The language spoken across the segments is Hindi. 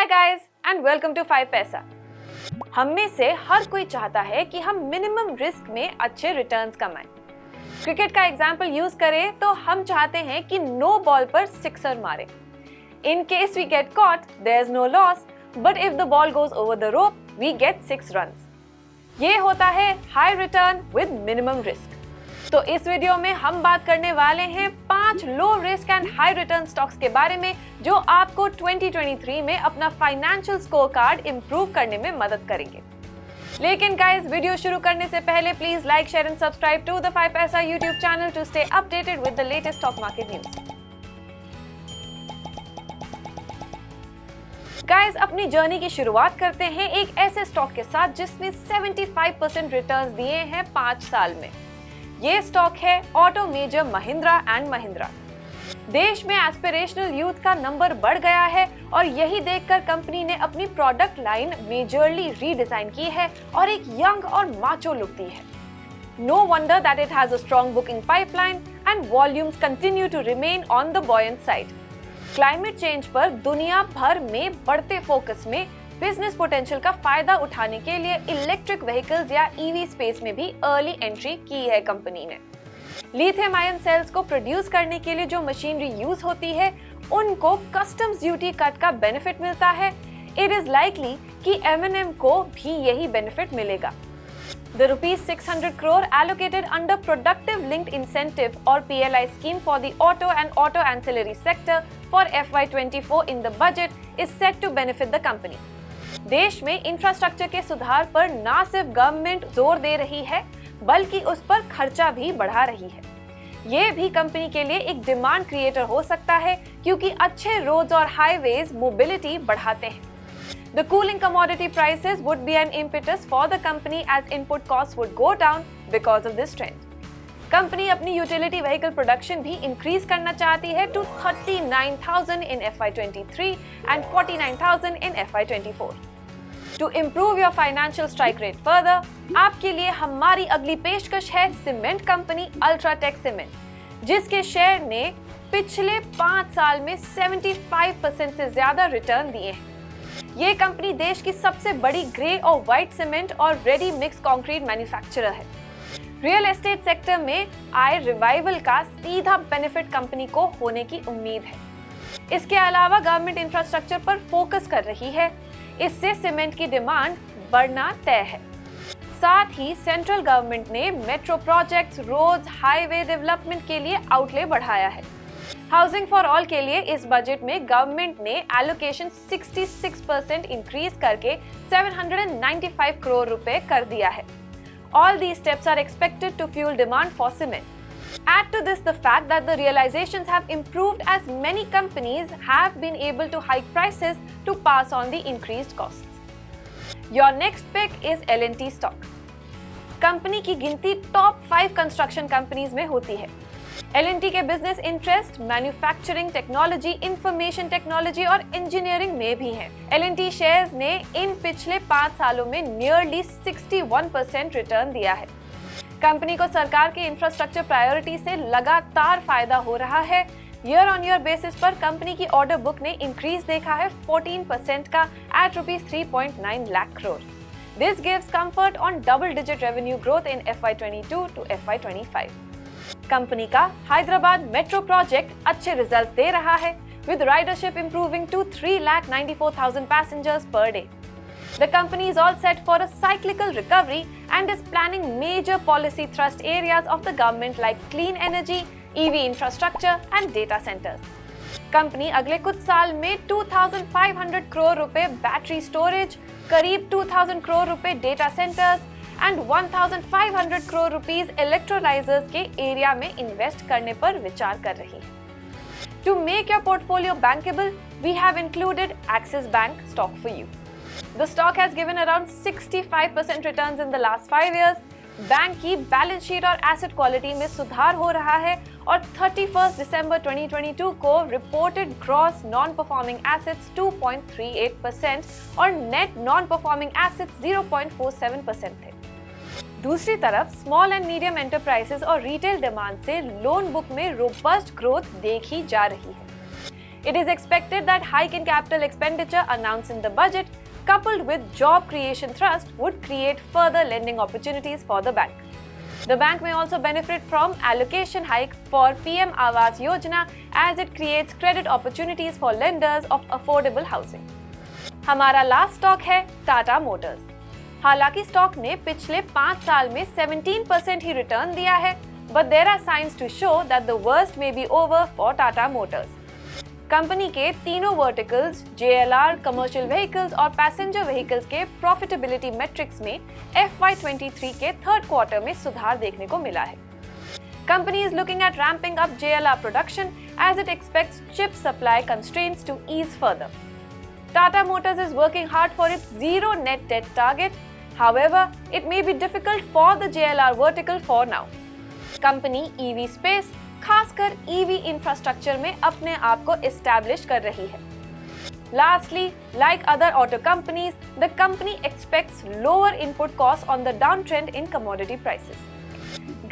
Hi guys and welcome to 5 Paisa. हम में से हर कोई चाहता है कि हम मिनिमम रिस्क में अच्छे रिटर्न्स कमाएं। क्रिकेट का एग्जांपल यूज करें तो हम चाहते हैं कि नो बॉल पर सिक्सर मारे। In case we get caught, there is no loss, but if the ball goes over the rope, we get 6 runs. ये होता है high return with minimum risk. तो इस वीडियो में हम बात करने वाले हैं 5 low risk and high return stocks के बारे में जो आपको 2023 में अपना फाइनेंशियल स्कोर कार्ड इंप्रूव करने में मदद करेंगे। लेकिन गाइस, वीडियो शुरू करने से पहले please like, share and subscribe to the 5 Paisa YouTube channel to stay updated with the latest stock market news. Guys, अपनी जर्नी की शुरुआत करते हैं एक ऐसे स्टॉक के साथ जिसने 75% रिटर्न्स दिए हैं 5 साल में। ये स्टॉक है auto major Mahindra and Mahindra. देश में एस्पिरेशनल यूथ का नंबर बढ़ गया है और यही देखकर कंपनी ने अपनी प्रोडक्ट लाइन मेजरली रीडिजाइन की है और एक यंग और माचो लुक दी है। No wonder that it has a strong booking pipeline and volumes continue to remain on the buoyant side. Climate change पर दुनिया भर में बढ़ते फोकस में बिजनेस पोटेंशियल का फायदा उठाने के लिए इलेक्ट्रिक व्हीकल्स या ईवी स्पेस में भी अर्ली एंट्री की है कंपनी ने। लिथियम आयन सेल्स को प्रोड्यूस करने के लिए जो मशीनरी यूज होती है उनको कस्टम्स ड्यूटी कट का बेनिफिट मिलता है। इट इज लाइकली कि M&M को भी यही बेनिफिट मिलेगा। The ₹600 crore allocated under Productive Linked Incentive or PLI scheme for the auto and auto ancillary sector for FY24 in the budget is set to benefit the company. देश में इंफ्रास्ट्रक्चर के सुधार पर न सिर्फ गवर्नमेंट जोर दे रही है बल्कि उस पर खर्चा भी बढ़ा रही है। ये भी कंपनी के लिए एक डिमांड क्रिएटर हो सकता है क्योंकि अच्छे रोड्स और हाईवेज मोबिलिटी बढ़ाते हैं। The cooling commodity prices would be an impetus for the company as input costs would go down because of this trend. Company अपनी यूटिलिटी व्हीकल प्रोडक्शन भी इंक्रीज करना चाहती है to 39,000 in FY23 and 49,000 in FY24. To improve your financial strike rate further, आपके लिए हमारी अगली पेशकश है सीमेंट कंपनी अल्ट्राटेक सीमेंट, जिसके शेयर ने पिछले 5 साल में 75% से ज्यादा रिटर्न दिए हैं। ये कंपनी देश की सबसे बड़ी ग्रे और व्हाइट सीमेंट और रेडी मिक्स कंक्रीट मैन्युफैक्चरर है। रियल एस्टेट सेक्टर में आए रिवाइवल का सीधा बेनिफिट कंपनी को होने की उम्मीद है। इसके अलावा गवर्नमेंट इंफ्रास्ट्रक्चर पर फोकस कर रही है, इससे सीमेंट की डिमांड बढ़ना तय है। साथ ही सेंट्रल गवर्नमेंट ने metro projects, roads, highway development के लिए आउटले बढ़ाया है। हाउसिंग फॉर ऑल के लिए इस बजट में गवर्नमेंट ने एलोकेशन 66% इंक्रीज करके 795 करोड़ रुपए कर दिया है। All these steps are expected to fuel demand for cement. Add to this the fact that the realizations have improved as many companies have been able to hike prices to pass on the increased costs. Your next pick is L&T stock. Company की गिनती टॉप 5 कंस्ट्रक्शन कंपनीज में होती है। L&T के business interest manufacturing technology, information technology और इंजीनियरिंग में भी हैं। L&T शेयर्स ने इन पिछले 5 सालों में नियरली 61% रिटर्न दिया है। कंपनी को सरकार के इंफ्रास्ट्रक्चर प्रायोरिटी से लगातार फायदा हो रहा है। ईयर ऑन ईयर बेसिस पर कंपनी की ऑर्डर बुक ने इंक्रीज देखा है 14% का at ₹3.9 lakh crore. This gives comfort on double digit revenue growth in FY22 to FY25। Company का हैदराबाद मेट्रो प्रोजेक्ट अच्छे रिजल्ट दे रहा है, with ridership improving to 3,94,000 passengers per day. The company is all set for a cyclical recovery and is planning major policy thrust areas of the government like clean energy, EV infrastructure and data centers. Company अगले कुछ साल में 2,500 करोड़ रुपए बैटरी स्टोरेज, करीब 2,000 करोड़ रुपए data centres and 1,500 crore rupees electrolysers के एरिया में इन्वेस्ट करने पर विचार कर रही है। To make your portfolio bankable, we have included Axis Bank stock for you. The stock has given around 65% returns in the last 5 years. Bank की बैलेंस शीट और एसेट क्वालिटी में सुधार हो रहा है और 31 दिसंबर 2022 को reported gross non performing assets 2.38% और नेट नॉन परफॉर्मिंग एसेट्स 0.47% थे। दूसरी तरफ स्मॉल एंड मीडियम एंटरप्राइजेस और रिटेल डिमांड से लोन बुक में रोबस्ट ग्रोथ देखी जा रही है। It is expected that hike in capital expenditure announced in the budget, coupled with job creation thrust, would create further lending opportunities for the bank. The bank may also benefit from allocation hike for PM Awas Yojana as it creates credit opportunities for lenders of affordable housing. हमारा लास्ट स्टॉक है टाटा मोटर्स। हालांकि स्टॉक ने पिछले 5 साल में 17% ही रिटर्न दिया है, but there are signs to show that the worst may be over for Tata Motors. Company के तीनों वर्टिकल्स JLR, कमर्शियल व्हीकल्स और पैसेंजर व्हीकल्स के प्रॉफिटेबिलिटी मैट्रिक्स में FY23 के थर्ड क्वार्टर में सुधार देखने को मिला है। Company is looking at ramping up JLR production as it expects chip supply constraints to ease further. Tata Motors is working hard for its zero net debt target. However, it may be difficult for the JLR vertical for now. Company EV space, खासकर EV इंफ्रास्ट्रक्चर में अपने आप को एस्टैब्लिश कर रही है। Lastly, like other auto companies, the company expects lower input costs on the downtrend in commodity prices.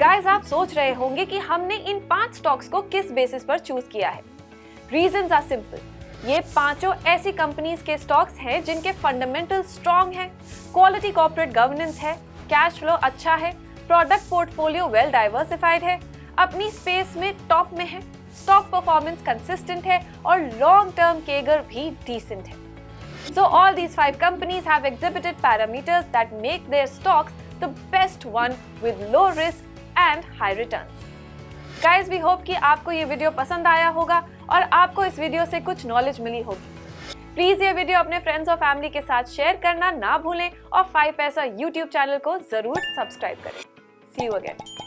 Guys, आप सोच रहे होंगे कि हमने इन 5 स्टॉक्स को किस बेसिस पर चूज किया है। Reasons are simple. ये पांचों ऐसी कंपनीज के स्टॉक्स हैं जिनके फंडामेंटल स्ट्रॉन्ग हैं, क्वालिटी कॉर्पोरेट गवर्नेंस है, कैश फ्लो अच्छा है, प्रोडक्ट पोर्टफोलियो वेल डाइवर्सिफाइड है, अपनी स्पेस में टॉप में है, स्टॉक परफॉर्मेंस कंसिस्टेंट है और लॉन्ग टर्म केगर भी डिसेंट है। So all these 5 companies have exhibited parameters that make their stocks the best one with low risk and high returns. Guys, we hope कि आपको ये वीडियो पसंद आया होगा और आपको इस वीडियो से कुछ नॉलेज मिली होगी। प्लीज ये वीडियो अपने फ्रेंड्स और फैमिली के साथ शेयर करना ना भूलें और 5 पैसा YouTube चैनल को जरूर सब्सक्राइब करें। See you again.